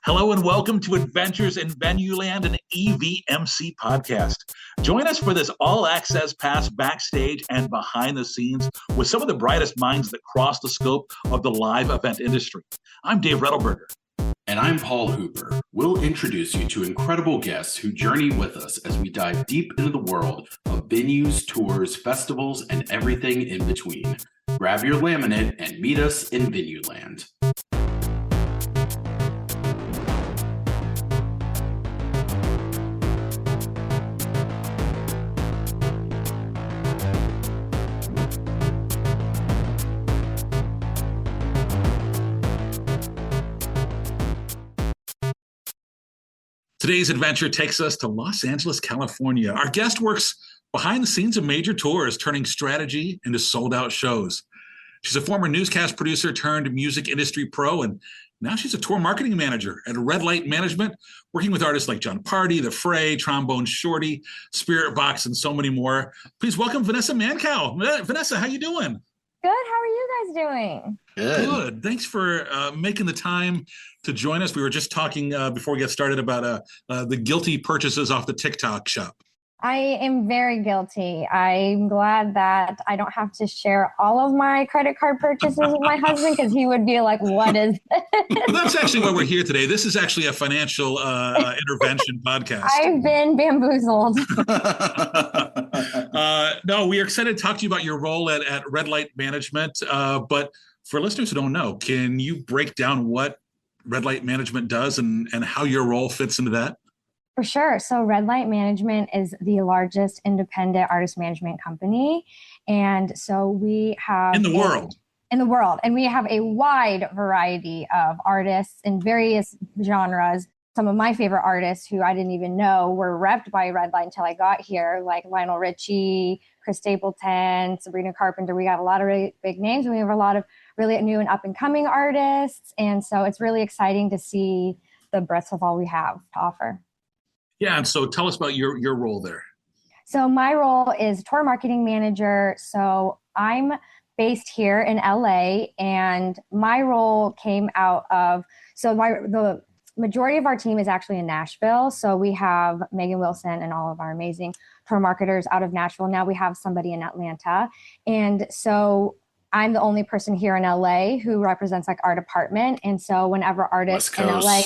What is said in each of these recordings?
Hello and welcome to Adventures in Venueland, an EVMC podcast. Join us for this all-access pass backstage and behind the scenes with some of the brightest minds that cross the scope of the live event industry. I'm Dave Rettelberger. And I'm Paul Hooper. We'll introduce you to incredible guests who journey with us as we dive deep into the world of venues, tours, festivals, and everything in between. Grab your laminate and meet us in Venueland. Today's adventure takes us to Los Angeles, California. Our guest works behind the scenes of major tours, turning strategy into sold-out shows. She's a former newscast producer turned music industry pro, and now she's a tour marketing manager at Red Light Management, working with artists like John Party, The Fray, Trombone Shorty, Spirit Box, and so many more. Please welcome Vanessa Mancao. Vanessa, how you doing? Good. How are you guys doing? Good. Thanks for making the time to join us. We were just talking before we get started about the guilty purchases off the TikTok shop. I am very guilty. I'm glad that I don't have to share all of my credit card purchases with my husband because he would be like, what is this? Well, that's actually why we're here today. This is actually a financial intervention podcast. I've been bamboozled. No, we are excited to talk to you about your role at Red Light Management. But for listeners who don't know, can you break down what Red Light Management does and how your role fits into that? For sure. So Red Light Management is the largest independent artist management company. And so we have... In the world. And we have a wide variety of artists in various genres. Some of my favorite artists who I didn't even know were repped by Red Light until I got here, like Lionel Richie, Chris Stapleton, Sabrina Carpenter. We got a lot of really big names, and we have a lot of really new and up-and-coming artists. And so it's really exciting to see the breadth of all we have to offer. Yeah, and so tell us about your role there. So my role is tour marketing manager. So I'm based here in LA, and my role came out of, the majority of our team is actually in Nashville. So we have Megan Wilson and all of our amazing tour marketers out of Nashville. Now we have somebody in Atlanta. And so I'm the only person here in LA who represents like our department. And so whenever artists in LA,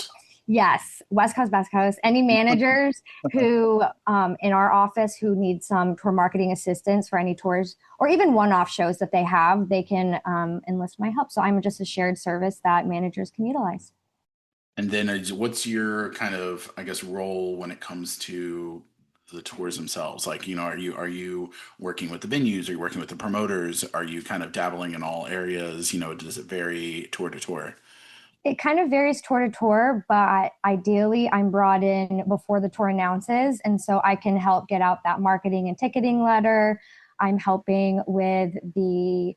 yes, West Coast, Best Coast, any managers who in our office who need some tour marketing assistance for any tours or even one-off shows that they have, they can enlist my help. So I'm just a shared service that managers can utilize. And then what's your kind of, I guess, role when it comes to the tours themselves? Like, are you working with the venues? Are you working with the promoters? Are you kind of dabbling in all areas? Does it vary tour to tour? It kind of varies tour to tour, but ideally I'm brought in before the tour announces. And so I can help get out that marketing and ticketing letter. I'm helping with the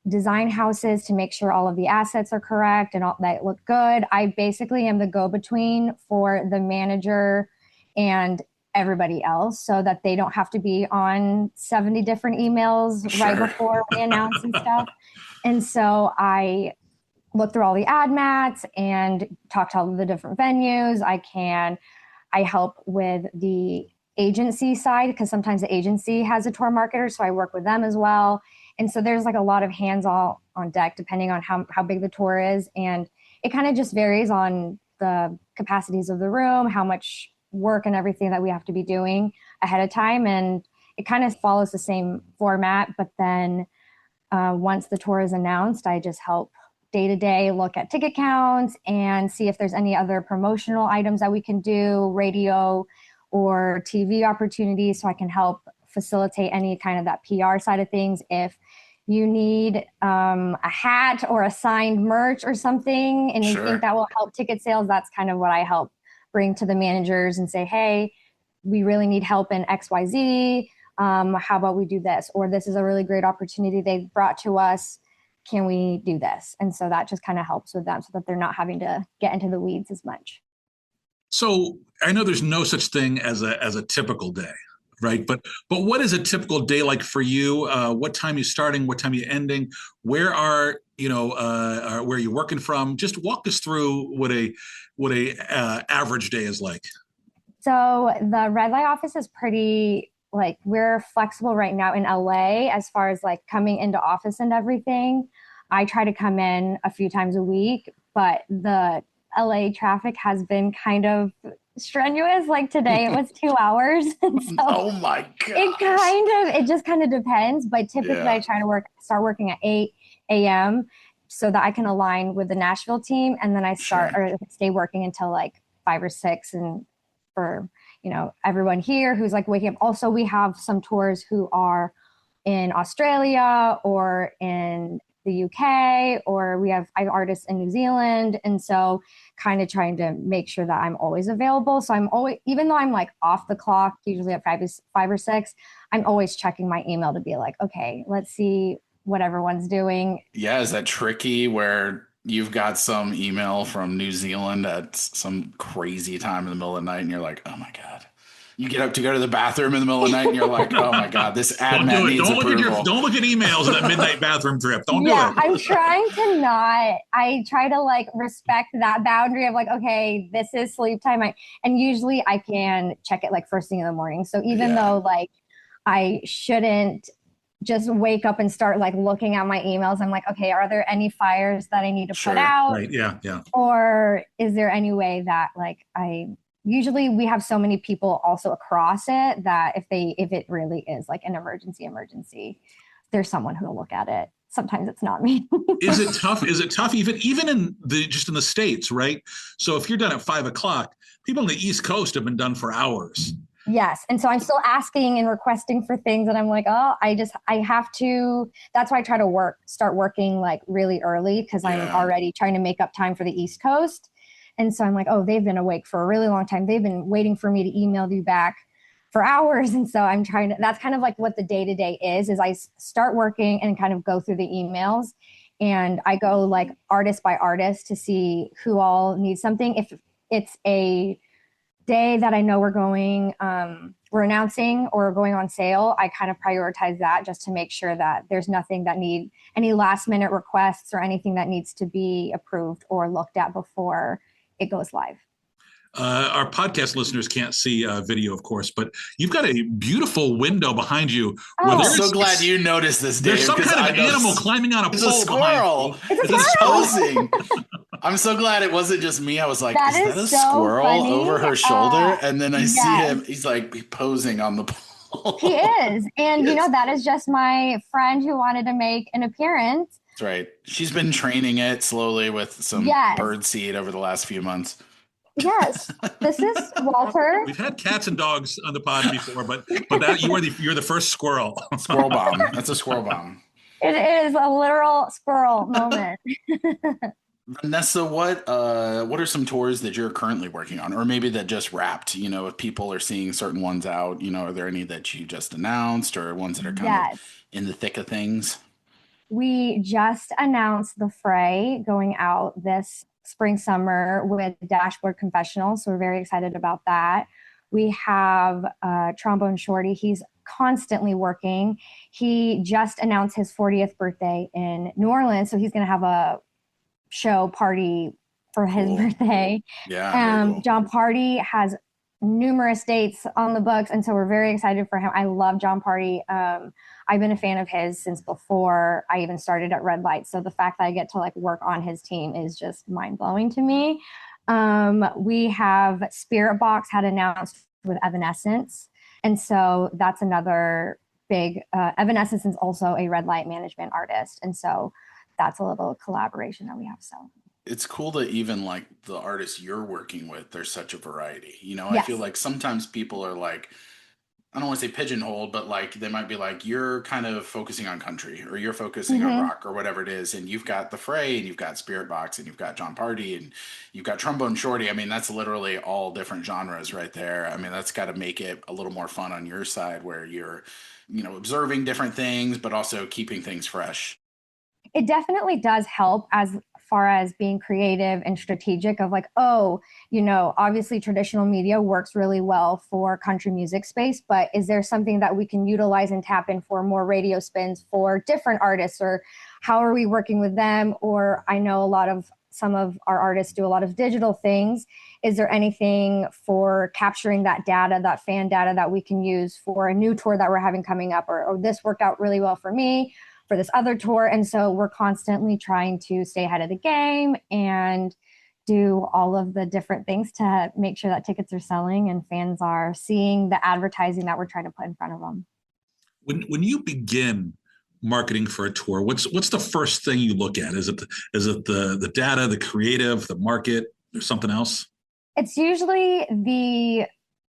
design houses to make sure all of the assets are correct and all that look good. I basically am the go-between for the manager and everybody else so that they don't have to be on 70 different emails right before we announce and stuff. And so I look through all the ad mats and talk to all of the different venues. I help with the agency side because sometimes the agency has a tour marketer, so I work with them as well. And so there's like a lot of hands all on deck depending on how big the tour is. And it kind of just varies on the capacities of the room, how much work and everything that we have to be doing ahead of time. And it kind of follows the same format. But then once the tour is announced, I just help day-to-day look at ticket counts and see if there's any other promotional items that we can do, radio or TV opportunities, so I can help facilitate any kind of that PR side of things. If you need a hat or a signed merch or something, and you think that will help ticket sales, that's kind of what I help bring to the managers and say, hey, we really need help in XYZ. How about we do this? Or this is a really great opportunity they brought to us. Can we do this? And so that just kind of helps with them so that they're not having to get into the weeds as much. So I know there's no such thing as a typical day. Right. But what is a typical day like for you? What time you starting? What time you ending? Where are where you're working from? Just walk us through what a average day is like. So the red light office is pretty like we're flexible right now in LA as far as like coming into office and everything. I try to come in a few times a week, but the LA traffic has been kind of strenuous. Like today it was 2 hours. And so Oh my it gosh. it just kind of depends. But typically I Yeah, try to start working at 8 a.m. so that I can align with the Nashville team. And then I start sure. or stay working until like 5 or 6 and for everyone here who's like waking up. Also, we have some tours who are in Australia or in the UK, or I have artists in New Zealand, and so kind of trying to make sure that I'm always available. So I'm always, even though I'm like off the clock, usually at 5 or 6, I'm always checking my email to be like, okay, let's see what everyone's doing. Yeah, is that tricky where you've got some email from New Zealand at some crazy time in the middle of the night and you're like, oh my God. You get up to go to the bathroom in the middle of the night and you're like, oh my God, this Don't do admin it. needs approval. Don't look at emails in that midnight bathroom trip. Don't do Yeah, it. I'm trying to not. I try to like respect that boundary of like, okay, this is sleep time. And usually I can check it like first thing in the morning. So even Yeah, though like I shouldn't just wake up and start like looking at my emails, I'm like, okay, are there any fires that I need to put sure. out? Right. Yeah. Yeah. Or is there any way that like usually we have so many people also across it that if it really is like an emergency, there's someone who'll look at it. Sometimes it's not me. Is it tough? Is it tough even in the just in the States, right? So if you're done at 5 o'clock, people on the East Coast have been done for hours. Yes. And so I'm still asking and requesting for things. And I'm like, oh, I have to. That's why I try to start working like really early because I'm Yeah. already trying to make up time for the East Coast. And so I'm like, oh, they've been awake for a really long time. They've been waiting for me to email you back for hours. And so I'm trying to, that's kind of like what the day to day is I start working and kind of go through the emails and I go like artist by artist to see who all needs something. If it's a day that I know we're announcing or going on sale, I kind of prioritize that just to make sure that there's nothing that need any last minute requests or anything that needs to be approved or looked at before it goes live. Our podcast listeners can't see video, of course, but you've got a beautiful window behind you where I'm Oh, so glad you noticed this, Dave. there's some Because kind I of know animal climbing on a it's a pole behind you. squirrel. it's a He's squirrel. posing. I'm so glad it wasn't just me. I was like, That is that is a so squirrel funny. over her shoulder? And then I see Yes, him. He's like posing on the pole. he is. And, Yes. that is just my friend who wanted to make an appearance. That's right. She's been training it slowly with some Yes. bird seed over the last few months. Yes. This is Walter. We've had cats and dogs on the pod before, but that you're the first squirrel. Squirrel bomb. That's a squirrel bomb. It is a literal squirrel moment. Vanessa, what are some tours that you're currently working on, or maybe that just wrapped? If people are seeing certain ones out, are there any that you just announced, or ones that are kind of Yes. in the thick of things? We just announced the Fray going out this spring summer with Dashboard Confessional. So we're very excited about that. We have Trombone Shorty. He's constantly working. He just announced his 40th birthday in New Orleans. So he's going to have a show party for his birthday. Yeah. Very cool. John Party has numerous dates on the books. And so we're very excited for him. I love John Party. I've been a fan of his since before I even started at Red Light. So the fact that I get to like work on his team is just mind blowing to me. We have Spirit Box had announced with Evanescence. And so that's another big, Evanescence is also a Red Light management artist. And so that's a little collaboration that we have. So It's cool that even like the artists you're working with, there's such a variety. I yes. feel like sometimes people are like, I don't want to say pigeonholed, but like they might be like, you're kind of focusing on country or you're focusing on rock or whatever it is. And you've got the Fray and you've got Spirit Box and you've got John Party and you've got Trombone Shorty. I mean, that's literally all different genres right there. I mean, that's got to make it a little more fun on your side where you're, observing different things, but also keeping things fresh. It definitely does help as far as being creative and strategic of like, oh, obviously traditional media works really well for country music space, but is there something that we can utilize and tap in for more radio spins for different artists, or how are we working with them? Or I know some of our artists do a lot of digital things. Is there anything for capturing that data, that fan data that we can use for a new tour that we're having coming up, or this worked out really well for me for this other tour? And so we're constantly trying to stay ahead of the game and do all of the different things to make sure that tickets are selling and fans are seeing the advertising that we're trying to put in front of them. When you begin marketing for a tour, what's the first thing you look at? Is it the data, the creative, the market, or something else? It's usually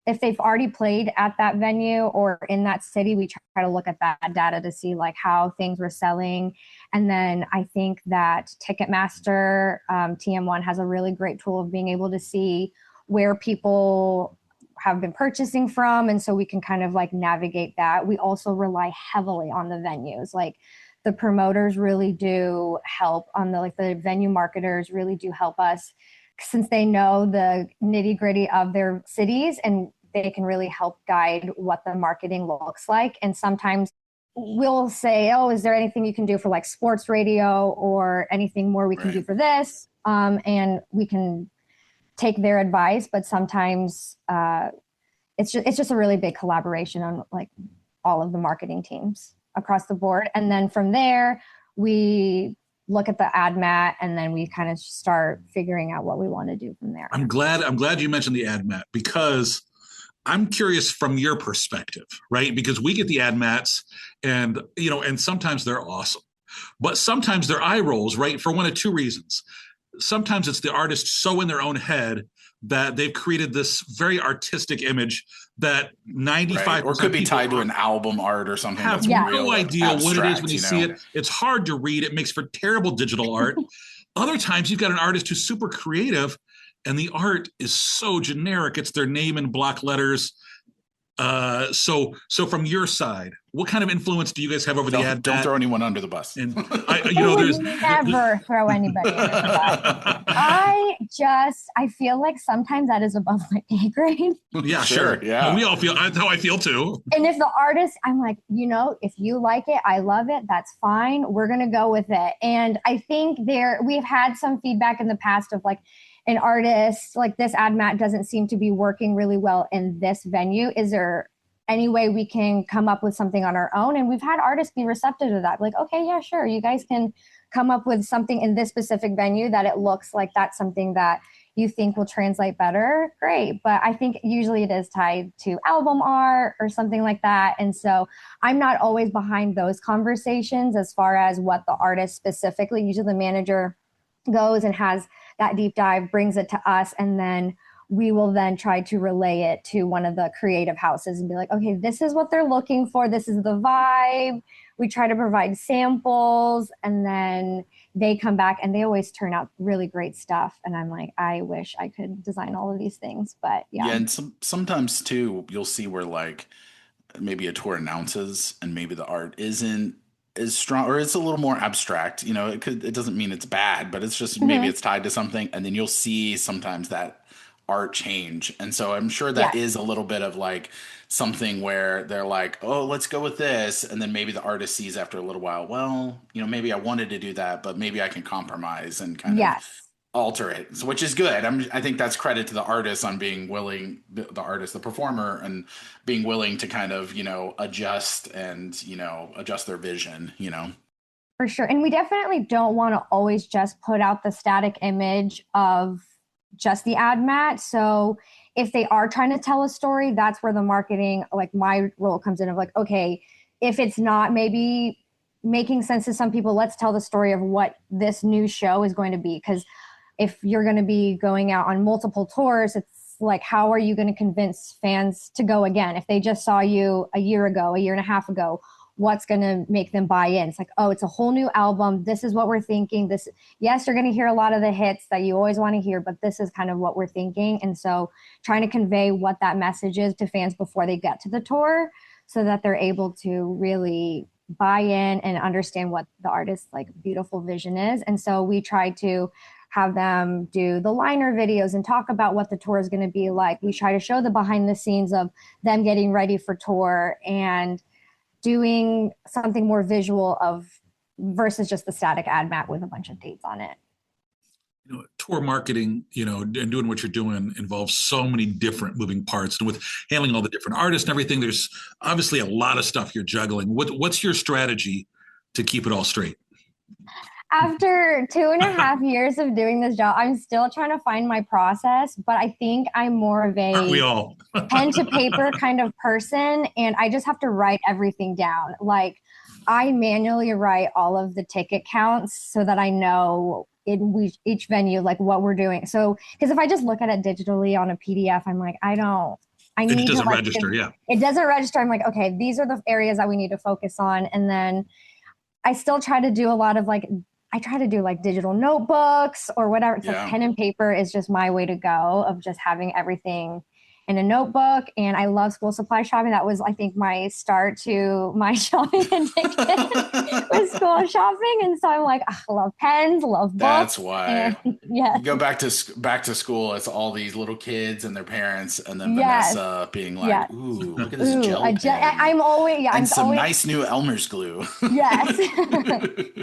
if they've already played at that venue or in that city, we try to look at that data to see like how things were selling. And then I think that Ticketmaster, TM1 has a really great tool of being able to see where people have been purchasing from. And so we can kind of like navigate that. We also rely heavily on the venues. Like the promoters really do help on the venue marketers really do help us, since they know the nitty gritty of their cities, and they can really help guide what the marketing looks like. And sometimes we'll say, oh, is there anything you can do for like sports radio or anything more we can do for this? And we can take their advice, but sometimes it's just a really big collaboration on like all of the marketing teams across the board. And then from there, we look at the ad mat, and then we kind of start figuring out what we want to do from there. I'm glad you mentioned the ad mat, because I'm curious from your perspective, right? Because we get the ad mats and sometimes they're awesome, but sometimes they're eye rolls, right? For one of two reasons. Sometimes it's the artist so in their own head that they've created this very artistic image that 95% or could be tied to an album art or something. Have no idea what it is when you see it. It's hard to read. It makes for terrible digital art. Other times you've got an artist who's super creative and the art is so generic. It's their name in block letters. So from your side, what kind of influence do you guys have over the ad? Don't throw anyone under the bus. And there's never throw anybody under the bus. I feel like sometimes that is above my pay grade. Yeah, sure. Yeah, we all feel. That's how I feel too. And if the artist, I'm like, if you like it, I love it. That's fine. We're gonna go with it. And I think we've had some feedback in the past of like, an artist like this ad mat doesn't seem to be working really well in this venue. Is there any way we can come up with something on our own? And we've had artists be receptive to that. Like, okay, yeah, sure. You guys can come up with something in this specific venue that it looks like that's something that you think will translate better. Great. But I think usually it is tied to album art or something like that. And so I'm not always behind those conversations as far as what the artist specifically, usually the manager goes and has that deep dive, brings it to us, and then we will then try to relay it to one of the creative houses and be like, okay, this is what they're looking for. This is the vibe. We try to provide samples, and then they come back and they always turn out really great stuff. And I'm like, I wish I could design all of these things, but yeah. Yeah, and sometimes too, you'll see where like maybe a tour announces and maybe the art isn't is strong, or it's a little more abstract. It doesn't mean it's bad, but it's just maybe it's tied to something, and then you'll see sometimes that art change. And so I'm sure that is a little bit of like something where they're like, oh, let's go with this, and then maybe the artist sees after a little while, well, maybe I wanted to do that, but maybe I can compromise and kind of alter it, which is good. I think that's credit to the artist on being willing, the artist, the performer, and being willing to kind of, adjust and, adjust their vision, For sure. And we definitely don't want to always just put out the static image of just the ad mat. So if they are trying to tell a story, that's where the marketing, like my role comes in of like, okay, if it's not maybe making sense to some people, let's tell the story of what this new show is going to be. Because if you're going to be going out on multiple tours, it's like, how are you going to convince fans to go again? If they just saw you a year ago, a year and a half ago, what's going to make them buy in? It's like, oh, it's a whole new album. This is what we're thinking. Yes, you're going to hear a lot of the hits that you always want to hear, but this is kind of what we're thinking. And so trying to convey what that message is to fans before they get to the tour so that they're able to really buy in and understand what the artist's like beautiful vision is. And so we try to have them do the liner videos and talk about what the tour is going to be like. We try to show the behind the scenes of them getting ready for tour and doing something more visual of versus just the static ad map with a bunch of dates on it. Tour marketing, and doing what you're doing involves so many different moving parts. And with handling all the different artists and everything, there's obviously a lot of stuff you're juggling. What's your strategy to keep it all straight? After 2.5 years of doing this job, I'm still trying to find my process, but I think I'm more of Aren't we a all? pen to paper kind of person. And I just have to write everything down. Like I manually write all of the ticket counts so that I know in each venue, like what we're doing. So, because if I just look at it digitally on a PDF, I'm like, I It need doesn't to register. Yeah. It doesn't register. I'm like, okay, these are the areas that we need to focus on. And then I still try to do a lot of I try to do like digital notebooks or whatever. It's like pen and paper is just my way to go of just having everything in a notebook. And I love school supply shopping. That was, I think, my start to my shopping addiction was school shopping. And so I'm like, I love pens, love books. That's why. Yeah. You go back to school. It's all these little kids and their parents, and then Vanessa being like, "Ooh, look at this gel pen." I'm always and some nice new Elmer's glue. Yes.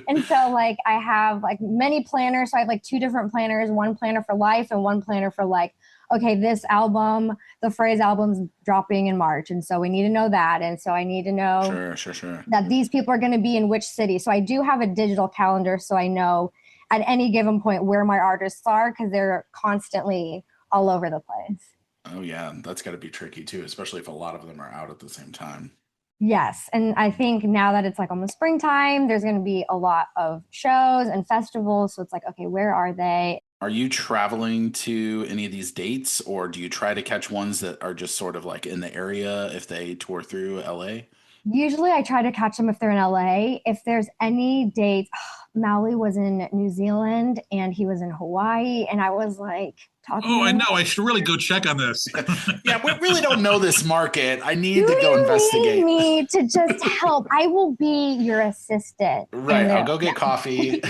And so like I have like many planners. So I have like 2 different planners, one planner for life and one planner for like, okay, this album, the Phrase album's dropping in March. And so we need to know that. And so I need to know sure. that these people are going to be in which city. So I do have a digital calendar. So I know at any given point where my artists are, because they're constantly all over the place. Oh yeah. That's got to be tricky too, especially if a lot of them are out at the same time. Yes. And I think now that it's like almost springtime, there's going to be a lot of shows and festivals. So it's like, okay, where are they? Are you traveling to any of these dates, or do you try to catch ones that are just sort of like in the area if they tour through LA? Usually I try to catch them if they're in LA. If there's any dates, Maui was in New Zealand and he was in Hawaii. And I was like, I know. I should really go check on this. Yeah, we really don't know this market. I need to go investigate. You need me to just help. I will be your assistant. Right. I'll go get coffee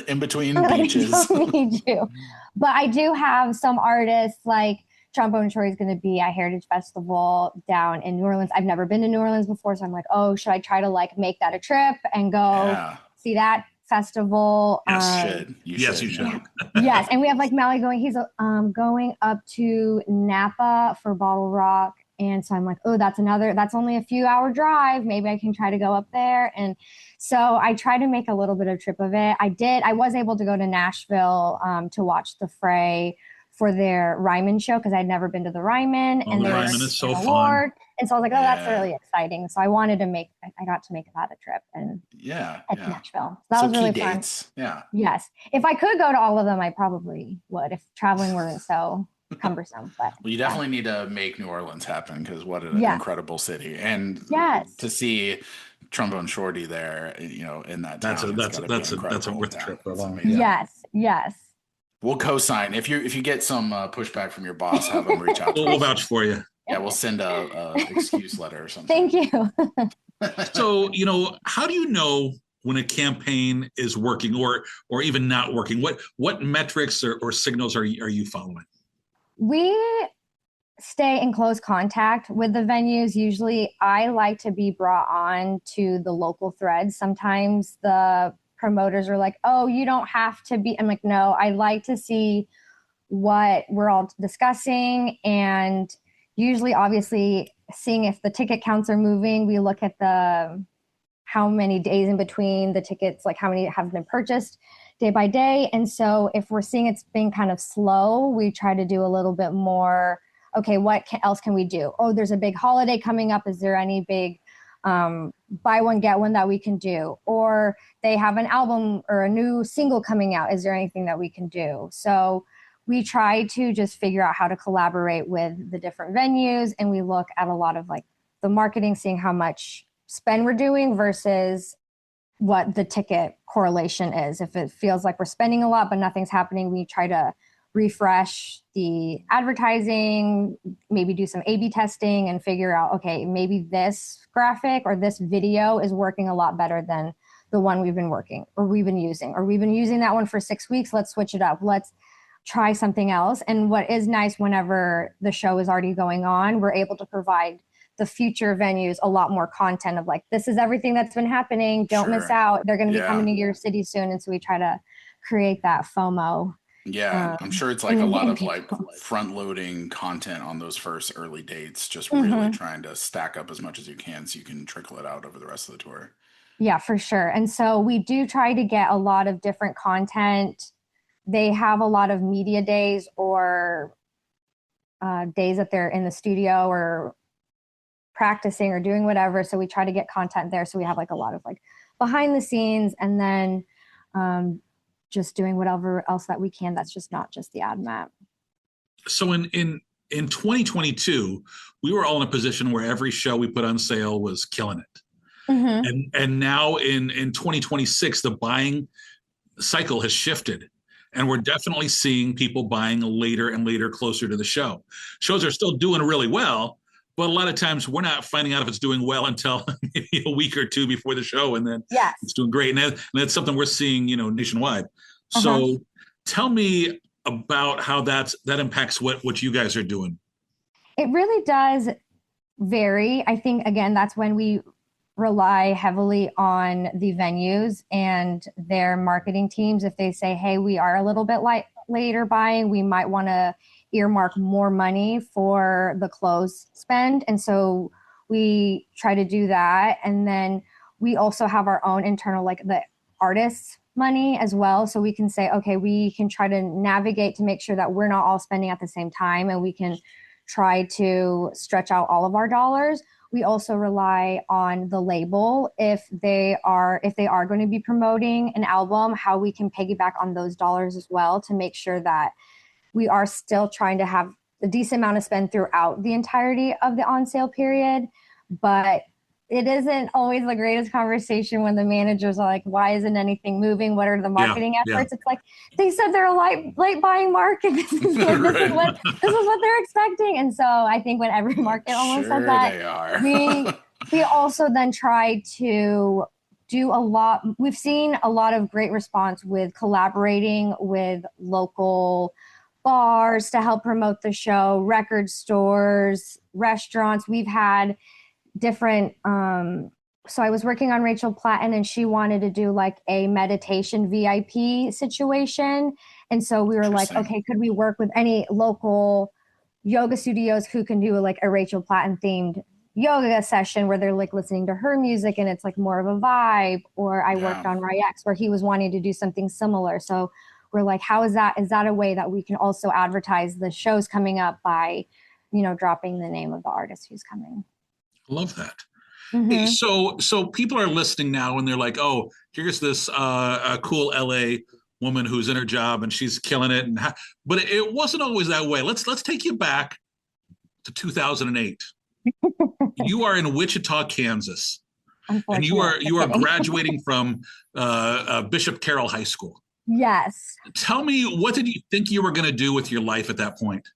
in between beaches. I don't need you. But I do have some artists like Trombone Shorty is going to be at Heritage Festival down in New Orleans. I've never been to New Orleans before. So I'm like, oh, should I try to like make that a trip and go see that festival? Yes, you should. Yes, and we have like Mally going. He's going up to Napa for Bottle Rock, and so I'm like, oh, that's only a few hour drive. Maybe I can try to go up there. And so I try to make a little bit of trip of it. I was able to go to Nashville to watch the Fray for their Ryman show because I'd never been to the Ryman. And the Ryman is so fun. And so I was like, oh, that's really exciting. So I got to make that a trip and Nashville. So that was really fun. Yeah. Yes. If I could go to all of them, I probably would if traveling weren't so cumbersome. But well, you definitely need to make New Orleans happen because what an incredible city. And to see Trombone Shorty there, in that town. That's a worth trip for a long. Yes. We'll co-sign. If you get some pushback from your boss, have them reach out. We'll vouch for you. Yeah, we'll send a excuse letter or something. Thank you. So, how do you know when a campaign is working or even not working? What metrics or signals are you following? We stay in close contact with the venues. Usually I like to be brought on to the local threads. Sometimes the promoters are like, oh, you don't have to be. I'm like, no, I like to see what we're all discussing. And usually, obviously, seeing if the ticket counts are moving, we look at how many days in between the tickets, like how many have been purchased day by day. And so if we're seeing it's been kind of slow, we try to do a little bit more, okay, what else can we do? Oh, there's a big holiday coming up. Is there any big buy one, get one that we can do? Or they have an album or a new single coming out. Is there anything that we can do? So we try to just figure out how to collaborate with the different venues. And we look at a lot of like the marketing, seeing how much spend we're doing versus what the ticket correlation is. If it feels like we're spending a lot, but nothing's happening, we try to refresh the advertising, maybe do some A/B testing and figure out, okay, maybe this graphic or this video is working a lot better than the one we've been using, or we've been using that one for 6 weeks. Let's switch it up. Let's try something else. And what is nice, whenever the show is already going on, we're able to provide the future venues a lot more content of like, this is everything that's been happening. Don't miss out. They're going to be coming to your city soon. And so we try to create that FOMO. Yeah, I'm sure it's like a lot of like front loading content on those first early dates, just really trying to stack up as much as you can so you can trickle it out over the rest of the tour. Yeah, for sure. And so we do try to get a lot of different content. They have a lot of media days or days that they're in the studio or practicing or doing whatever. So we try to get content there. So we have like a lot of like behind the scenes, and then just doing whatever else that we can. That's just not just the ad map. So in 2022, we were all in a position where every show we put on sale was killing it. And now in 2026, the buying cycle has shifted. And we're definitely seeing people buying later and later, closer to the show. Shows are still doing really well, but a lot of times we're not finding out if it's doing well until maybe a week or two before the show, and then it's doing great. And that's something we're seeing, nationwide. So tell me about how that impacts what you guys are doing. It really does vary. I think, again, that's when we rely heavily on the venues and their marketing teams. If they say, hey, we are a little bit later buying, we might want to earmark more money for the close spend. And so we try to do that. And then we also have our own internal, like the artists' money as well. So we can say, okay, we can try to navigate to make sure that we're not all spending at the same time, and we can try to stretch out all of our dollars. We also rely on the label if they are going to be promoting an album, how we can piggyback on those dollars as well to make sure that we are still trying to have a decent amount of spend throughout the entirety of the on sale period. But it isn't always the greatest conversation when the managers are like, why isn't anything moving? What are the marketing efforts? It's like, they said they're a late buying market. This is what they're expecting. And so I think when every market almost said that, we also then try to do a lot. We've seen a lot of great response with collaborating with local bars to help promote the show, record stores, restaurants. We've had different so I was working on Rachel Platten, and she wanted to do like a meditation VIP situation. And so we were like, okay, could we work with any local yoga studios who can do like a Rachel Platten themed yoga session where they're like listening to her music and it's like more of a vibe? Or I worked on Ryex where he was wanting to do something similar. So we're like, is that a way that we can also advertise the shows coming up by, dropping the name of the artist who's coming? Love that. Hey, so people are listening now and they're like, oh, here's this cool LA woman who's in her job and she's killing it. But it wasn't always that way. Let's take you back to 2008. You are in Wichita, Kansas, and you are graduating from Bishop Carroll High School. Yes. Tell me, what did you think you were going to do with your life at that point?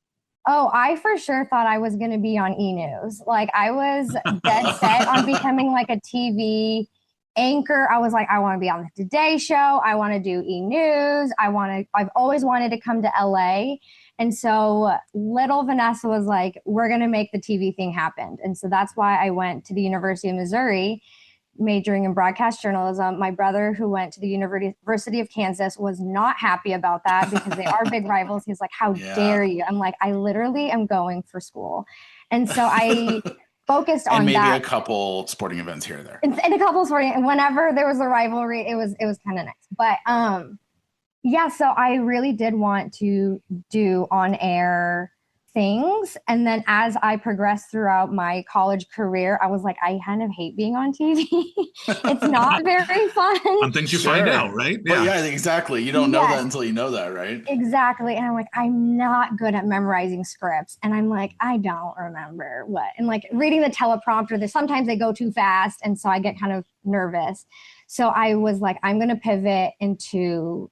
Oh, I for sure thought I was going to be on E-News. Like, I was dead set on becoming like a TV anchor. I was like, I want to be on the Today Show. I want to do E-News. I've always wanted to come to LA. And so little Vanessa was like, we're going to make the TV thing happen. And so that's why I went to the University of Missouri, majoring in broadcast journalism. My brother, who went to the University of Kansas, was not happy about that because they are big rivals. He's like, how dare you? I'm like, I literally am going for school. And so I focused on maybe that. A couple sporting events here or there. And a couple of sporting, and whenever there was a rivalry, it was kind of nice. But so I really did want to do on-air things. And then as I progressed throughout my college career, I was like, I kind of hate being on TV. It's not very fun. Some things you find out, right? Yeah. Well, exactly. You don't know that until you know that, right? Exactly. And I'm like, I'm not good at memorizing scripts. And I'm like, I don't remember what. And like reading the teleprompter, sometimes they go too fast. And so I get kind of nervous. So I was like, I'm going to pivot into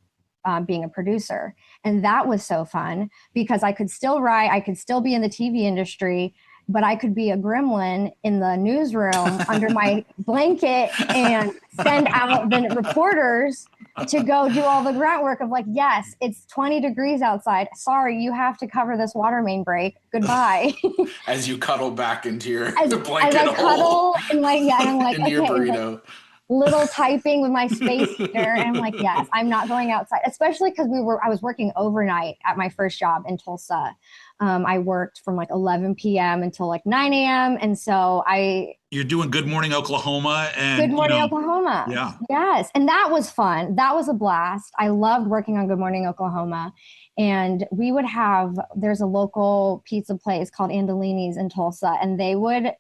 being a producer. And that was so fun because I could still write, I could still be in the TV industry, but I could be a gremlin in the newsroom under my blanket and send out the reporters to go do all the grunt work of like, yes, it's 20 degrees outside. Sorry, you have to cover this water main break. Goodbye. As you cuddle back into your blanket as I cuddle and like, yeah, and I'm like, into okay, your burrito. Little typing with my space heater, and I'm like, yes, I'm not going outside, especially because I was working overnight at my first job in Tulsa. I worked from like 11 p.m. until like 9 a.m. And so you're doing Good Morning Oklahoma and Good Morning Oklahoma. Yeah. Yes. And that was fun. That was a blast. I loved working on Good Morning Oklahoma. And there's a local pizza place called Andolini's in Tulsa, and they would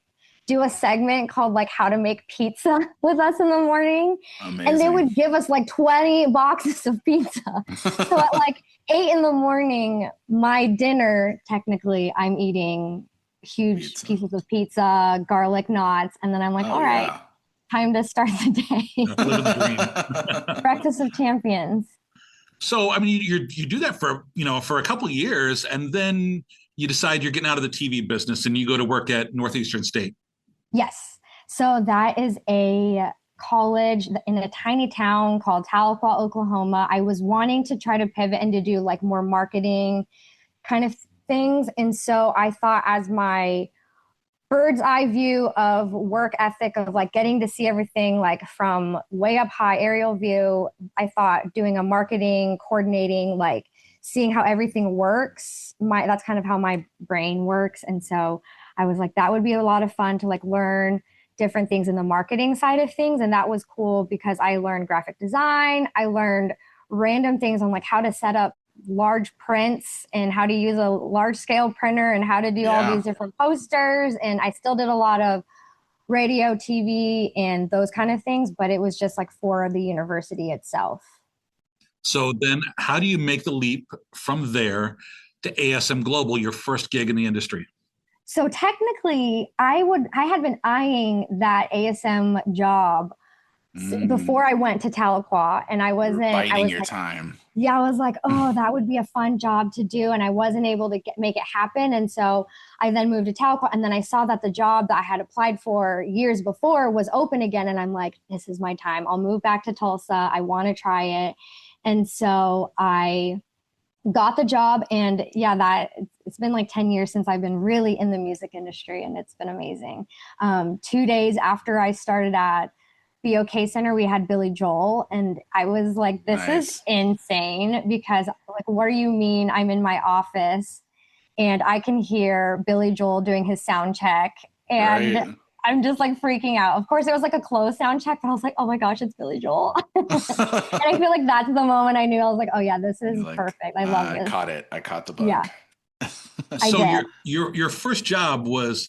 do a segment called like how to make pizza with us in the morning. Amazing. And they would give us like 20 boxes of pizza. So at like 8 a.m, my dinner, technically I'm eating huge pieces of pizza, garlic knots. And then I'm like, all right, time to start the day. Living the dream. Breakfast of champions. So, I mean, you do that for a couple of years, and then you decide you're getting out of the TV business and you go to work at Northeastern State. Yes. So that is a college in a tiny town called Tahlequah, Oklahoma. I was wanting to try to pivot and to do like more marketing kind of things. And so I thought, as my bird's eye view of work ethic of like getting to see everything like from way up high aerial view, I thought doing a marketing, coordinating, like seeing how everything works, that's kind of how my brain works. And so I was like, that would be a lot of fun to like learn different things in the marketing side of things. And that was cool because I learned graphic design. I learned random things on like how to set up large prints and how to use a large scale printer and how to do all these different posters. And I still did a lot of radio, TV, and those kind of things, but it was just like for the university itself. So then how do you make the leap from there to ASM Global, your first gig in the industry? So technically, I had been eyeing that ASM job before I went to Tahlequah, and I wasn't biding your time. Yeah, I was like, oh, that would be a fun job to do, and I wasn't able to make it happen. And so I then moved to Tahlequah, and then I saw that the job that I had applied for years before was open again, and I'm like, this is my time. I'll move back to Tulsa. I want to try it, and so I got the job. And yeah, it's been like 10 years since I've been really in the music industry, and it's been amazing. 2 days after I started at BOK Center, we had Billy Joel, and I was like, this is insane, because like, what do you mean I'm in my office and I can hear Billy Joel doing his sound check, and I'm just like freaking out. Of course, it was like a closed sound check, but I was like, oh my gosh, it's Billy Joel. And I feel like that's the moment I knew. I was like, oh yeah, this is perfect. I love it. I caught the bug. Yeah. So your first job was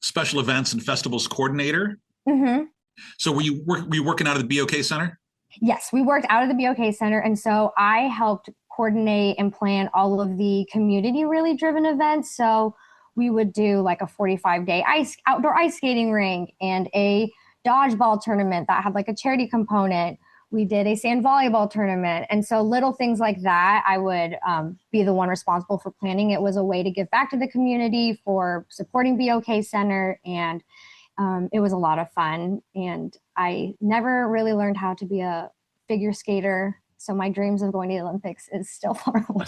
special events and festivals coordinator. Mm-hmm. So were you working out of the BOK Center? Yes, we worked out of the BOK Center. And so I helped coordinate and plan all of the community really driven events. So we would do like a 45-day outdoor ice skating rink and a dodgeball tournament that had like a charity component. We did a sand volleyball tournament. And so little things like that, I would be the one responsible for planning. It was a way to give back to the community for supporting BOK Center. And it was a lot of fun. And I never really learned how to be a figure skater. So my dreams of going to the Olympics is still far away.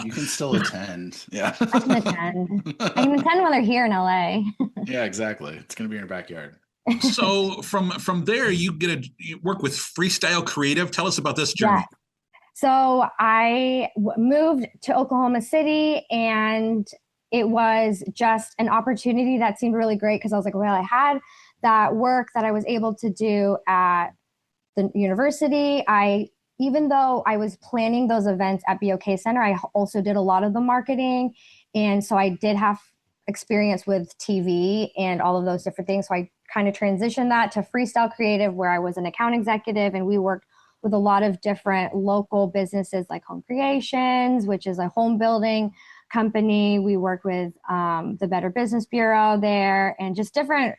You can still attend. Yeah. I can attend. I can attend when they're here in LA. Yeah, exactly. It's going to be in your backyard. So from there, you work with Freestyle Creative. Tell us about this journey. Yes. So I moved to Oklahoma City, and it was just an opportunity that seemed really great because I was like, well, I had that work that I was able to do at the university. Even though I was planning those events at BOK Center, I also did a lot of the marketing. And so I did have experience with TV and all of those different things. So I kind of transitioned that to Freestyle Creative, where I was an account executive, and we worked with a lot of different local businesses like Home Creations, which is a home building company. We worked with the Better Business Bureau there, and just different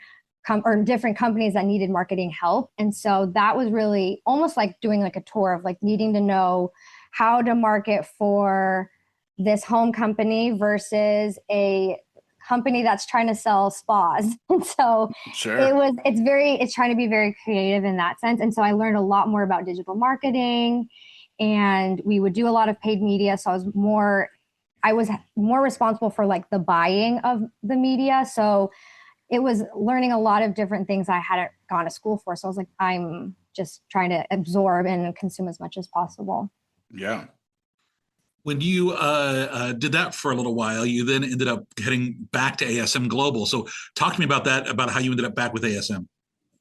or different companies that needed marketing help. And so that was really almost like doing like a tour of like needing to know how to market for this home company versus a company that's trying to sell spas. And so Sure. it's trying to be very creative in that sense. And so I learned a lot more about digital marketing, and we would do a lot of paid media. So I was more responsible for like the buying of the media. So it was learning a lot of different things I hadn't gone to school for. So I was like, I'm just trying to absorb and consume as much as possible. Yeah. When you did that for a little while, you then ended up heading back to ASM Global. So talk to me about that, about how you ended up back with ASM.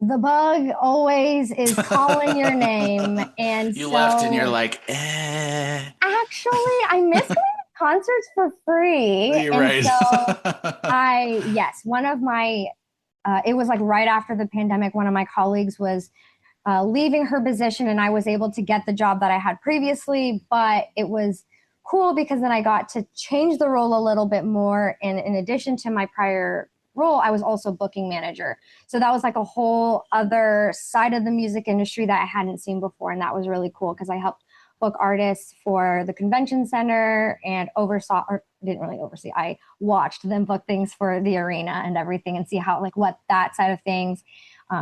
The bug always is calling your name. And You so left and you're like, eh. actually, I miss going to concerts for free. You're And right. so yes, one of my, it was like right after the pandemic, one of my colleagues was leaving her position, and I was able to get the job that I had previously, but it was cool because then I got to change the role a little bit more. And in addition to my prior role, I was also booking manager. So that was like a whole other side of the music industry that I hadn't seen before. And that was really cool because I helped book artists for the convention center and didn't really oversee. I watched them book things for the arena and everything and see how, like, what that side of things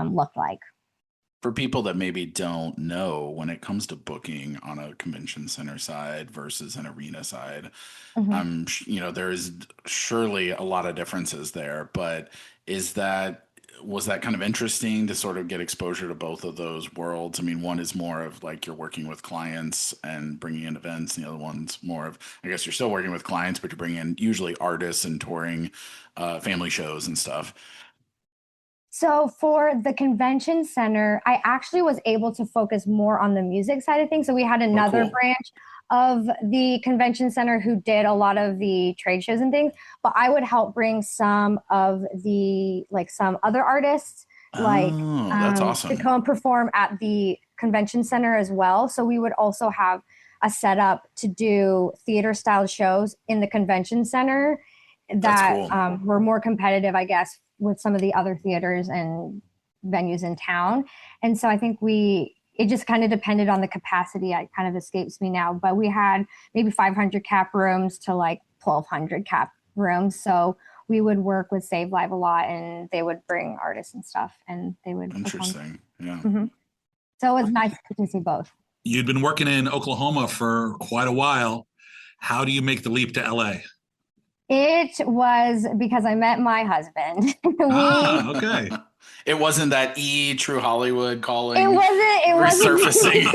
looked like. For people that maybe don't know, when it comes to booking on a convention center side versus an arena side, Mm-hmm. there is surely a lot of differences there, but was that kind of interesting to sort of get exposure to both of those worlds? I mean, one is more of like you're working with clients and bringing in events, and the other one's more of, I guess you're still working with clients, but you're bringing in usually artists and touring family shows and stuff. So for the convention center, I actually was able to focus more on the music side of things. So we had Oh, another cool. branch of the convention center who did a lot of the trade shows and things, but I would help bring some of the like some other artists like Oh, that's to awesome. come perform at the convention center as well. So we would also have a setup to do theater style shows in the convention center That's that cool. were more competitive, I guess, with some of the other theaters and venues in town. And so I think it just kind of depended on the capacity. It kind of escapes me now, but we had maybe 500 cap rooms to like 1,200 cap rooms. So we would work with Save Live a lot, and they would bring artists and stuff, and they would perform. Interesting. Yeah. Mm-hmm. So it was nice to see both. You'd been working in Oklahoma for quite a while. How do you make the leap to LA? It was because I met my husband. we Okay. It wasn't that True Hollywood It calling wasn't. It resurfacing.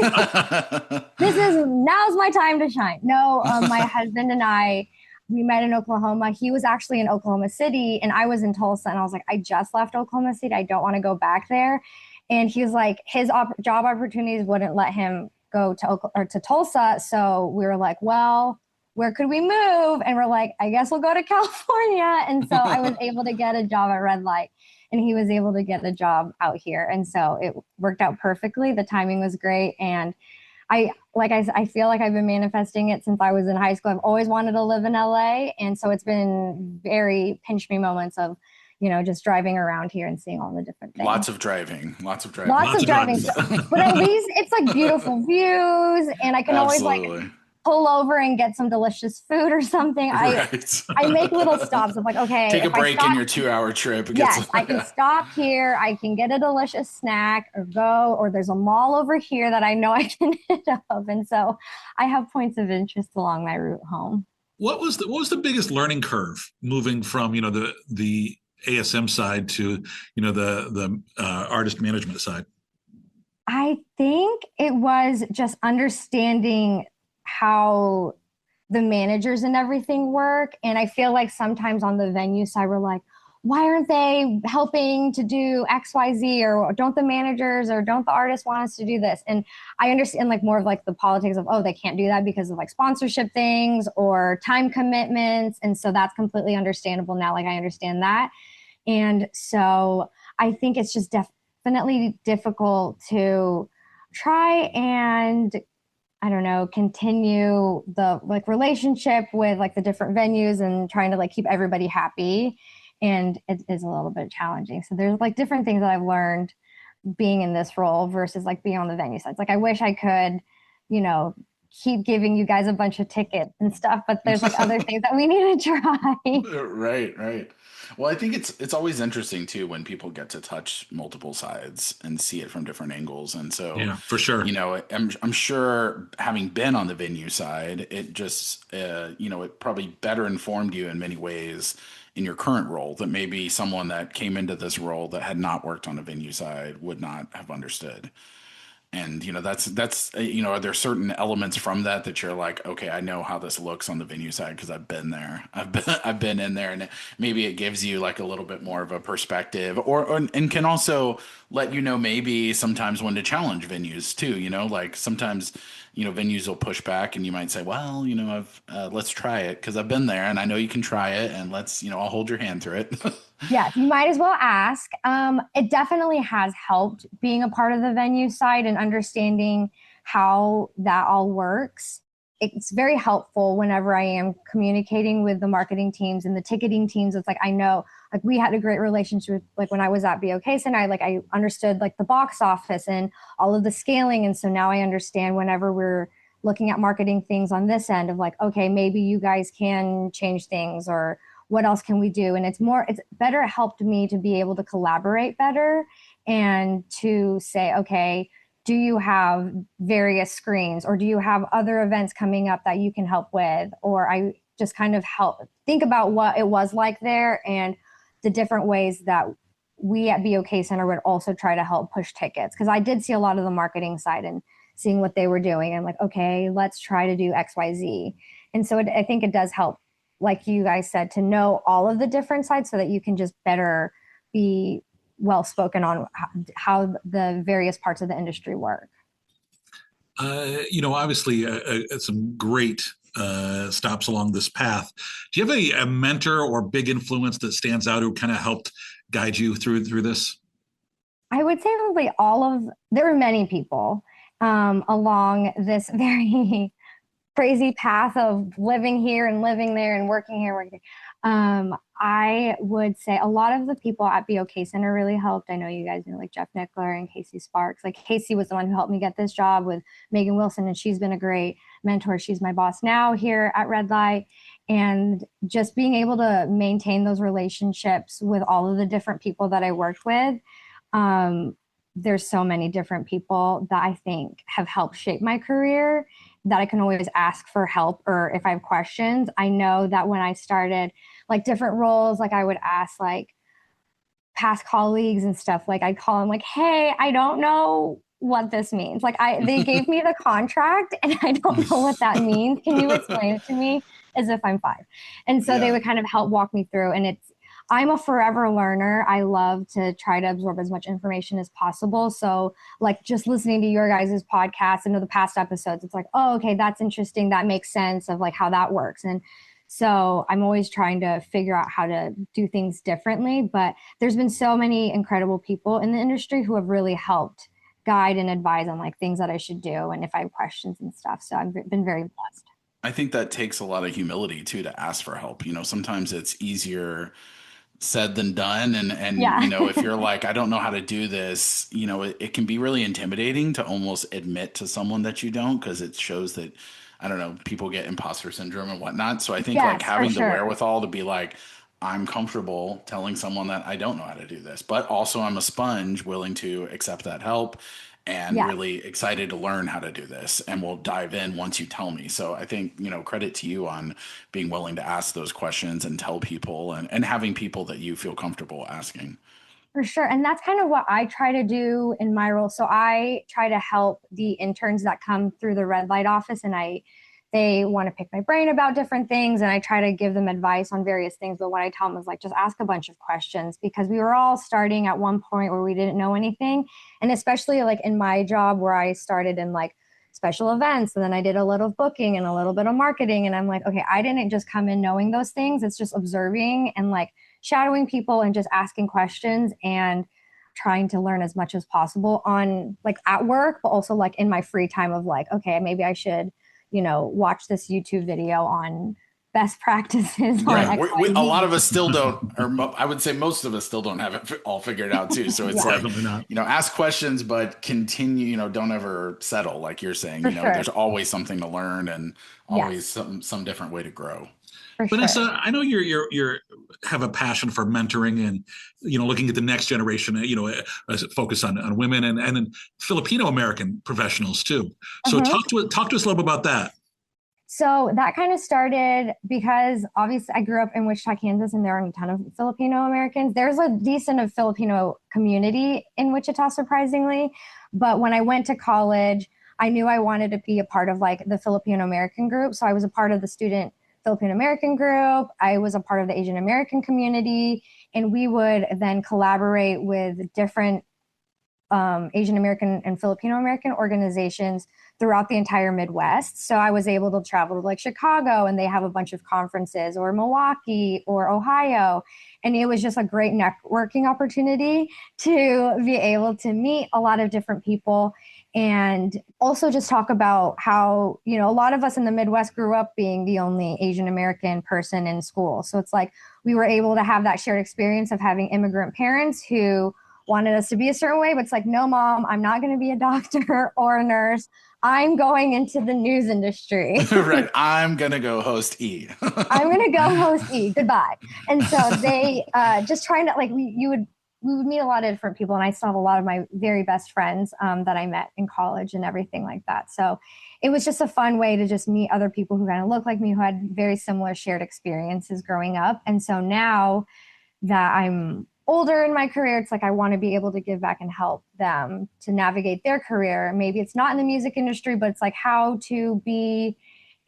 wasn't. Now's my time to shine. No, my husband and I, we met in Oklahoma. He was actually in Oklahoma City, and I was in Tulsa. And I was like, I just left Oklahoma City. I don't want to go back there. And he was like, his job opportunities wouldn't let him go to Tulsa. So we were like, well, where could we move? And we're like, I guess we'll go to California. And so I was able to get a job at Red Light, and he was able to get a job out here. And so it worked out perfectly. The timing was great. And I feel like I've been manifesting it since I was in high school. I've always wanted to live in LA. And so it's been very pinch me moments of, just driving around here and seeing all the different things. Lots of driving. Lots of driving. But at least it's like beautiful views. And I can always like Absolutely. pull over and get some delicious food or something. Right. I make little stops of like, okay, Take a if I break stop, in your 2 hour trip. yes, I can stop here. I can get a delicious snack or there's a mall over here that I know I can hit up. And so I have points of interest along my route home. What was the biggest learning curve moving from the ASM side to the artist management side? I think it was just understanding how the managers and everything work. And I feel like sometimes on the venue side, we're like, why aren't they helping to do XYZ, or don't the managers or don't the artists want us to do this? And I understand like more of like the politics of, oh, they can't do that because of like sponsorship things or time commitments. And so that's completely understandable now. Like I understand that. And so I think it's just definitely difficult to try and, I don't know, continue the like relationship with like the different venues and trying to like keep everybody happy. and it is a little bit challenging. So there's like different things that I've learned being in this role versus like being on the venue side. It's like I wish I could, you know, keep giving you guys a bunch of tickets and stuff, but there's like other things that we need to try. Right. Well, I think it's always interesting too when people get to touch multiple sides and see it from different angles. And so, Yeah, for sure. you know, I'm sure having been on the venue side, it just you know, it probably better informed you in many ways in your current role that maybe someone that came into this role that had not worked on a venue side would not have understood. And you know that's you know, are there certain elements from that you're like, okay, I know how this looks on the venue side because I've been there, I've been in there, and maybe it gives you like a little bit more of a perspective, or and can also let you know maybe sometimes when to challenge venues too. You know, like sometimes, you know, venues will push back, and you might say, well, you know, I've let's try it because I've been there and I know you can try it, and let's, you know, I'll hold your hand through it. Yes, you might as well ask. It definitely has helped being a part of the venue side and understanding how that all works. It's very helpful whenever I am communicating with the marketing teams and the ticketing teams. It's like I know, like we had a great relationship with, like when I was at BOK, and I understood like the box office and all of the scaling, and so now I understand whenever we're looking at marketing things on this end of like, okay, maybe you guys can change things, or what else can we do? And it's better helped me to be able to collaborate better and to say, okay, do you have various screens, or do you have other events coming up that you can help with? Or I just kind of help think about what it was like there and the different ways that we at BOK Center would also try to help push tickets. Because I did see a lot of the marketing side and seeing what they were doing. I'm like, okay, let's try to do XYZ. And so I think it does help, like you guys said, to know all of the different sides so that you can just better be well spoken on how the various parts of the industry work. You know, obviously, some great stops along this path. Do you have a mentor or big influence that stands out who kind of helped guide you through this? I would say probably there were many people along this very crazy path of living here and living there and working here, working there. I would say a lot of the people at BOK Center really helped. I know you guys know like Jeff Nickler and Casey Sparks. Like Casey was the one who helped me get this job with Megan Wilson, and she's been a great mentor. She's my boss now here at Red Light. And just being able to maintain those relationships with all of the different people that I worked with. There's so many different people that I think have helped shape my career that I can always ask for help, or if I have questions. I know that when I started like different roles, like I would ask like past colleagues and stuff, like I'd call them like, hey, I don't know what this means. Like they gave me the contract and I don't know what that means. Can you explain it to me? As if I'm five. And so they would kind of help walk me through. And I'm a forever learner. I love to try to absorb as much information as possible. So like just listening to your guys' podcast and the past episodes, it's like, oh, okay, that's interesting. That makes sense of like how that works. And so I'm always trying to figure out how to do things differently. But there's been so many incredible people in the industry who have really helped guide and advise on like things that I should do and if I have questions and stuff. So I've been very blessed. I think that takes a lot of humility too to ask for help. You know, sometimes it's easier said than done, and Yeah. you know, if you're like, I don't know how to do this, you know, it can be really intimidating to almost admit to someone that you don't, because it shows that, I don't know, people get imposter syndrome and whatnot. So I think like having the wherewithal to be like, I'm comfortable telling someone that I don't know how to do this, but also I'm a sponge willing to accept that help and really excited to learn how to do this, and we'll dive in once you tell me. So I think, you know, credit to you on being willing to ask those questions and tell people, and having people that you feel comfortable asking. For sure. And that's kind of what I try to do in my role. So I try to help the interns that come through the red light office, and they want to pick my brain about different things, and I try to give them advice on various things. But what I tell them is like, just ask a bunch of questions, because we were all starting at one point where we didn't know anything. And especially like in my job where I started in like special events, and then I did a little booking and a little bit of marketing. And I'm like, okay, I didn't just come in knowing those things. It's just observing and like shadowing people and just asking questions and trying to learn as much as possible on like at work, but also like in my free time of like, okay, maybe I should, you know, watch this YouTube video on best practices on Right. X, Y, A lot Z. of us still don't, or I would say most of us still don't have it all figured out too. So it's like, Definitely not. ask questions, but continue, don't ever settle. Like you're saying, For sure. there's always something to learn and always Yes. some different way to grow. For Vanessa, sure. I know you're have a passion for mentoring and looking at the next generation. As a focus on women and then Filipino American professionals too. So talk to us a little bit about that. So that kind of started because obviously I grew up in Wichita, Kansas, and there are a ton of Filipino Americans. There's a decent of Filipino community in Wichita, surprisingly. But when I went to college, I knew I wanted to be a part of like the Filipino American group. So I was a part of the student Filipino American group. I was a part of the Asian American community, and we would then collaborate with different Asian American and Filipino American organizations throughout the entire Midwest. So I was able to travel to like Chicago, and they have a bunch of conferences, or Milwaukee or Ohio. And it was just a great networking opportunity to be able to meet a lot of different people, and also just talk about how, a lot of us in the Midwest grew up being the only Asian American person in school. So it's like we were able to have that shared experience of having immigrant parents who wanted us to be a certain way, but it's like, no, Mom, I'm not going to be a doctor or a nurse. I'm going into the news industry. Right. I'm going to go host E. I'm going to go host E. Goodbye. And so they just trying to like, we would meet a lot of different people. And I still have a lot of my very best friends that I met in college and everything like that. So it was just a fun way to just meet other people who kind of look like me, who had very similar shared experiences growing up. And so now that I'm older in my career, it's like I want to be able to give back and help them to navigate their career. Maybe it's not in the music industry, but it's like how to be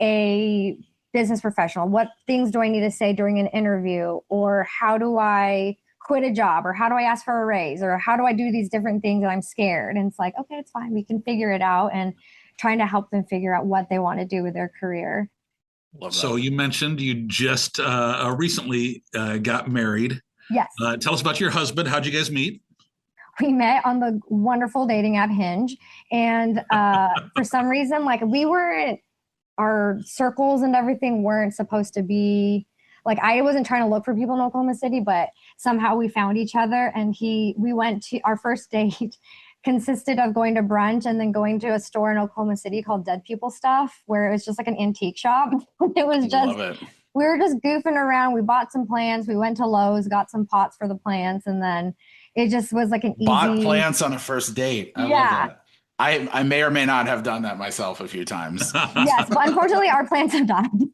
a business professional. What things do I need to say during an interview? Or how do I quit a job? Or how do I ask for a raise? Or how do I do these different things and I'm scared? And it's like, okay, it's fine. We can figure it out, and trying to help them figure out what they want to do with their career. So you mentioned you just recently got married. Yes. Tell us about your husband. How'd you guys meet? We met on the wonderful dating app Hinge. And for some reason, like our circles and everything weren't supposed to be, like I wasn't trying to look for people in Oklahoma City, but somehow we found each other. And we went to our first date consisted of going to brunch and then going to a store in Oklahoma City called Dead People Stuff, where it was just like an antique shop. It was just, we were just goofing around. We bought some plants. We went to Lowe's, got some pots for the plants. And then it just was like an easy. Bought plants on a first date. I love that. I may or may not have done that myself a few times. Yes, but unfortunately our plants have died. And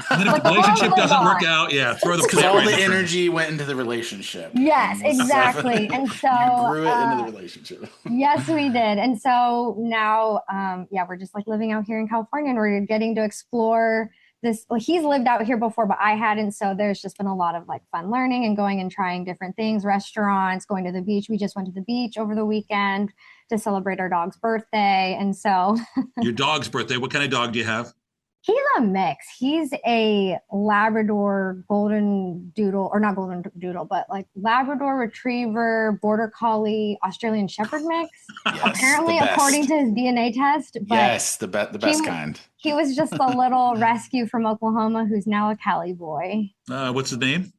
then if the relationship doesn't work out, throw the because all the energy went into the relationship. Yes, exactly. And so you grew it into the relationship. Yes, we did. And so now, we're just like living out here in California, and we're getting to explore this. Well, he's lived out here before, but I hadn't. So there's just been a lot of like fun learning and going and trying different things, restaurants, going to the beach. We just went to the beach over the weekend to celebrate our dog's birthday. And so your dog's birthday, what kind of dog do you have? He's a mix. He's a Labrador golden doodle, or not golden doodle, but like Labrador retriever, border collie, Australian shepherd mix. Yes, apparently, according to his DNA test. But yes, the best kind. He was just a little rescue from Oklahoma who's now a Cali boy. What's his name?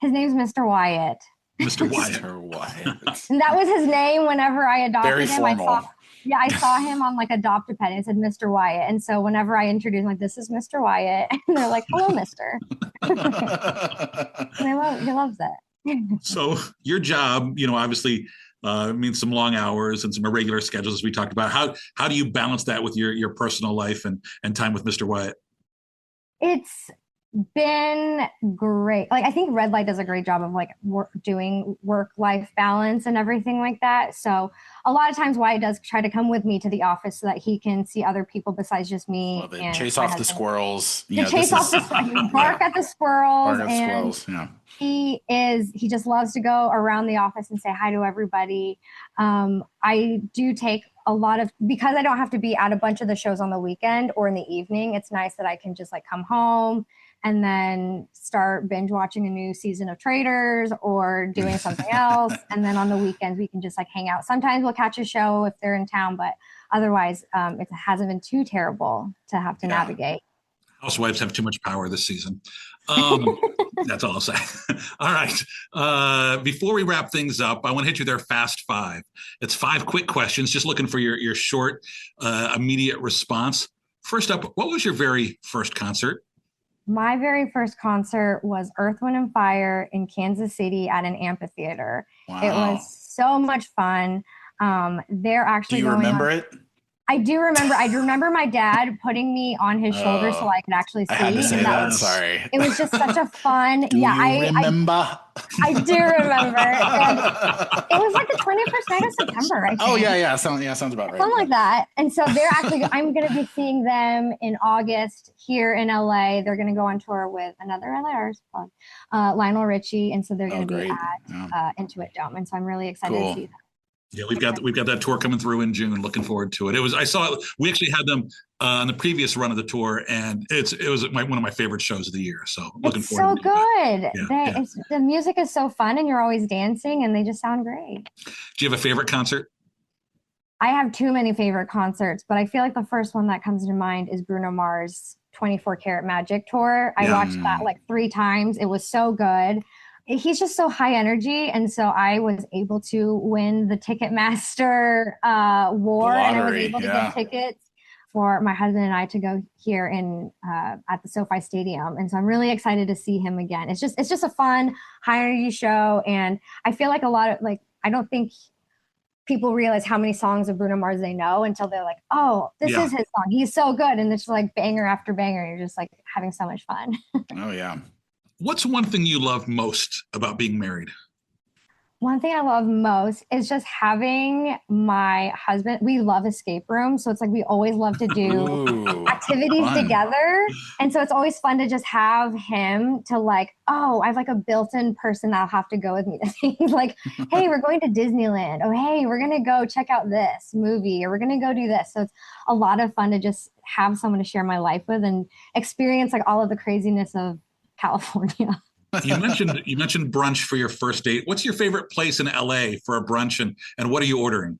His name's Mr. Wyatt. Mr. Wyatt. Mr. Wyatt. And that was his name whenever I adopted Very him. Formal. I saw him on like Adopt a Pet. It said Mr. Wyatt. And so whenever I introduce him, like, this is Mr. Wyatt. And they're like, hello, mister. And he loves it. So your job, obviously means some long hours and some irregular schedules, as we talked about. How do you balance that with your personal life and time with Mr. Wyatt? It's been great. Like I think Red Light does a great job of like doing work-life balance and everything like that. So a lot of times Wyatt does try to come with me to the office so that he can see other people besides just me. And chase off the squirrels. Chase off the bark at the squirrels. Bark at squirrels. Yeah. He just loves to go around the office and say hi to everybody. I do take a lot of, because I don't have to be at a bunch of the shows on the weekend or in the evening. It's nice that I can just like come home and then start binge watching a new season of Traders or doing something else. And then on the weekends, we can just like hang out. Sometimes we'll catch a show if they're in town, but otherwise it hasn't been too terrible to have to navigate. Housewives have too much power this season. That's all I'll say. All right. Before we wrap things up, I want to hit you their fast five. It's 5 quick questions, just looking for your short, immediate response. First up, what was your very first concert? My very first concert was Earth, Wind, and Fire in Kansas City at an amphitheater. Wow. It was so much fun. They're actually Do you remember it? I do remember. I remember my dad putting me on his shoulder so I could actually see. I had to say that. Was, sorry. It was just such a fun. Do you remember? I do remember. And it was like the 21st night of September, I think. Oh, yeah. Sounds about right. Something like that. And so they're actually, I'm going to be seeing them in August here in LA. They're going to go on tour with another LA artist, Lionel Richie. And so they're going to be at Intuit Dome. And so I'm really excited to see them. Yeah, we've got that tour coming through in June. Looking forward to it. I saw it. We actually had them on the previous run of the tour, and it was one of my favorite shows of the year. So looking forward. So good. The music is so fun, and you're always dancing, and they just sound great. Do you have a favorite concert? I have too many favorite concerts, but I feel like the first one that comes to mind is Bruno Mars' 24 Karat Magic Tour. I watched that like 3 times. It was so good. He's just so high energy. And so I was able to win the Ticketmaster war. And I was able to get tickets for my husband and I to go here at the SoFi Stadium. And so I'm really excited to see him again. It's just a fun, high energy show. And I feel like I don't think people realize how many songs of Bruno Mars they know until they're like, oh, this is his song. He's so good. And it's like banger after banger. You're just like having so much fun. Oh, yeah. What's one thing you love most about being married? One thing I love most is just having my husband. We love escape rooms. So it's like we always love to do activities together. And so it's always fun to just have him to like, oh, I have like a built-in person that'll have to go with me to things like, hey, we're going to Disneyland. Oh, hey, we're going to go check out this movie or we're going to go do this. So it's a lot of fun to just have someone to share my life with and experience like all of the craziness of California. You mentioned brunch for your first date. What's your favorite place in LA for a brunch and what are you ordering?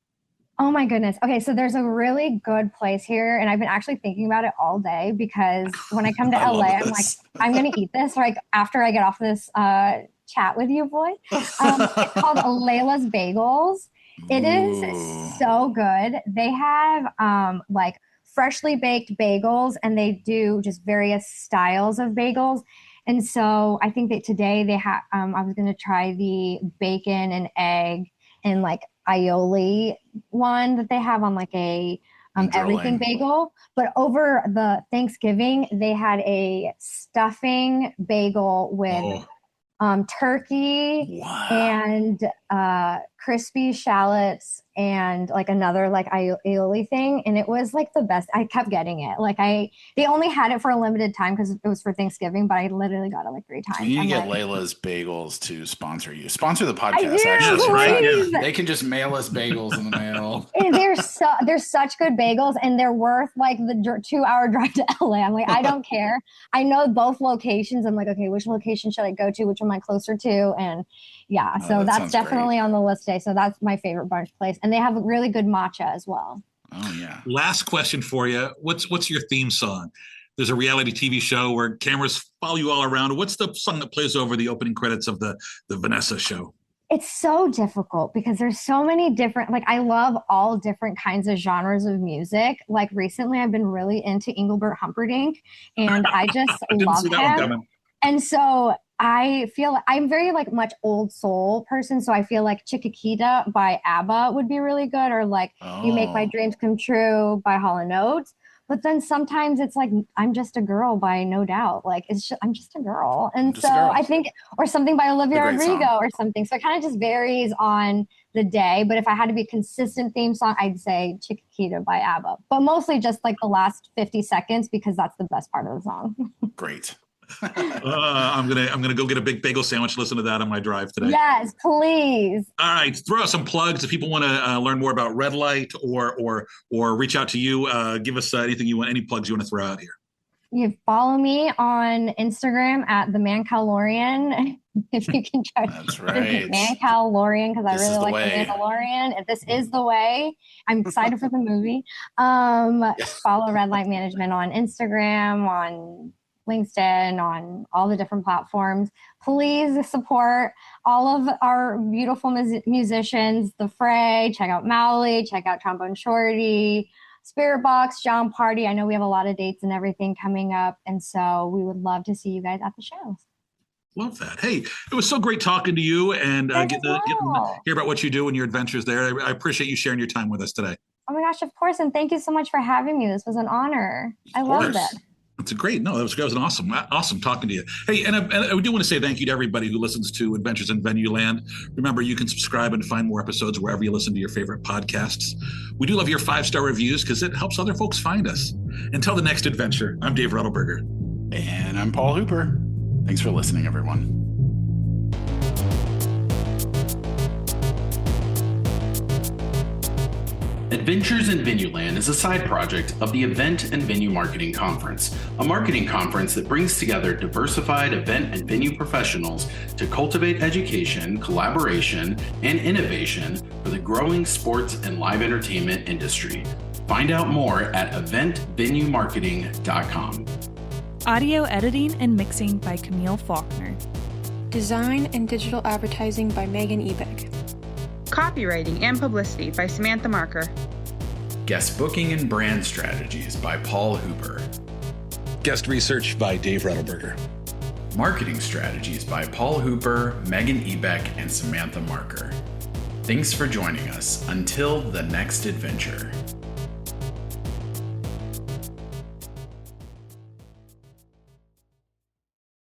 Oh my goodness. Okay, so there's a really good place here and I've been actually thinking about it all day because when I come to LA, I'm like, I'm going to eat this like after I get off this chat with you, boy. It's called Layla's Bagels. It is so good. They have like freshly baked bagels and they do just various styles of bagels. And so I think that today they have, I was going to try the bacon and egg and like aioli one that they have on like a everything bagel. But over the Thanksgiving, they had a stuffing bagel with turkey and crispy shallots and like another like aioli thing, and it was like the best. I kept getting it. Like they only had it for a limited time because it was for Thanksgiving, but I literally got it like 3 times. You need to get Layla's Bagels to sponsor the podcast. Actually, right? They can just mail us bagels in the mail. And they're such good bagels, and they're worth like the 2-hour drive to LA. I'm like, I don't care. I know both locations. I'm like, okay, which location should I go to? Which am I closer to? And yeah, so that's definitely on the list today. So that's my favorite brunch place. And they have really good matcha as well. Oh, yeah. Last question for you. What's your theme song? There's a reality TV show where cameras follow you all around. What's the song that plays over the opening credits of the Vanessa show? It's so difficult because there's so many different, like I love all different kinds of genres of music. Like recently I've been really into Engelbert Humperdinck and I just love him. And so I feel like I'm very like much old soul person. So I feel like Chiquita by ABBA would be really good, or like You Make My Dreams Come True by Hall & Oates. But then sometimes it's like I'm Just a Girl by No Doubt. Like I'm just a girl. And so I think, or something by Olivia Rodrigo or something. So it kind of just varies on the day. But if I had to be a consistent theme song, I'd say Chiquita by ABBA. But mostly just like the last 50 seconds because that's the best part of the song. Great. I'm gonna go get a big bagel sandwich. Listen to that on my drive today. Yes, please. All right, throw out some plugs if people want to learn more about Red Light or reach out to you. Give us anything you want, any plugs you want to throw out here. You follow me on Instagram at the Mancalorian. If you can try. That's right. Mancalorian, because I really like the Mandalorian. If this is the way, I'm excited for the movie. Follow Red Light Management on Instagram, on LinkedIn, on all the different platforms. Please support all of our beautiful musicians, The Fray. Check out Mowley, check out Trombone Shorty, Spirit Box, John Party. I know we have a lot of dates and everything coming up, and so we would love to see you guys at the shows. Love that. Hey, it was so great talking to you and getting to hear about what you do and your adventures there. I appreciate you sharing your time with us today. Oh my gosh, of course. And thank you so much for having me. This was an honor. I loved it. It's great. No, that was an awesome talking to you. Hey, and I do want to say thank you to everybody who listens to Adventures in Venueland. Remember, you can subscribe and find more episodes wherever you listen to your favorite podcasts. We do love your 5-star reviews because it helps other folks find us. Until the next adventure, I'm Dave Ruddleberger. And I'm Paul Hooper. Thanks for listening, everyone. Adventures in Venueland is a side project of the Event and Venue Marketing Conference, a marketing conference that brings together diversified event and venue professionals to cultivate education, collaboration, and innovation for the growing sports and live entertainment industry. Find out more at eventvenuemarketing.com. Audio editing and mixing by Camille Faulkner. Design and digital advertising by Megan Ebeck. Copywriting and publicity by Samantha Marker. Guest booking and brand strategies by Paul Hooper. Guest research by Dave Ruddleberger. Marketing strategies by Paul Hooper, Megan Ebeck, and Samantha Marker. Thanks for joining us. Until the next adventure.